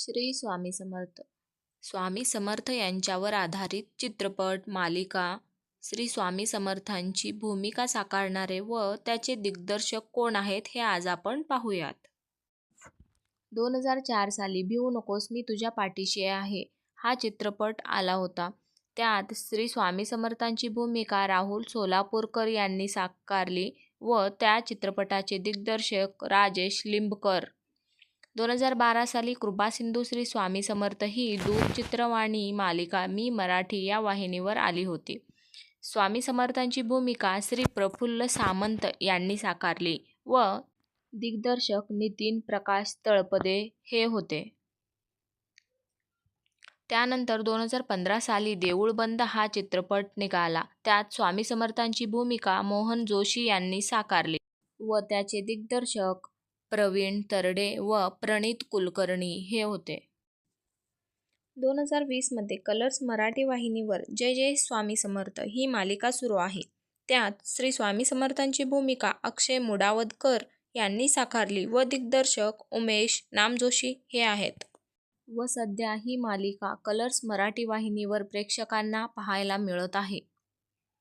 श्री स्वामी समर्थ. स्वामी समर्थ यांच्यावर आधारित चित्रपट मालिका श्री स्वामी समर्थांची भूमिका साकारणारे व त्याचे दिग्दर्शक कोण आहेत हे आज आपण पाहूयात. 2004 साली भिवू नकोस मी तुझ्या पाठीशी आहे हा चित्रपट आला होता. त्यात श्री स्वामी समर्थांची भूमिका राहुल सोलापूरकर यांनी साकारली व त्या चित्रपटाचे दिग्दर्शक राजेश लिंबकर. 2012 साली कृपासिंधू श्री स्वामी समर्थ ही दूरचित्रवाणी मालिका मी मराठी या वाहिनीवर आली होती. स्वामी समर्थांची भूमिका श्री प्रफुल्ल सामंत यांनी साकारली व दिग्दर्शक नितीन प्रकाश तळपदे हे होते. त्यानंतर 2015 साली देऊळ बंद हा चित्रपट निघाला. त्यात स्वामी समर्थांची भूमिका मोहन जोशी यांनी साकारली व त्याचे दिग्दर्शक प्रवीण तरडे व प्रणित कुलकर्णी हे होते. 2020 मध्ये कलर्स मराठी वाहिनीवर जय जय स्वामी समर्थ ही मालिका सुरू आहे. त्यात श्री स्वामी समर्थांची भूमिका अक्षय मुडावदकर यांनी साकारली व दिग्दर्शक उमेश नामजोशी हे आहेत. व सध्या ही मालिका कलर्स मराठी वाहिनीवर प्रेक्षकांना पाहायला मिळत आहे.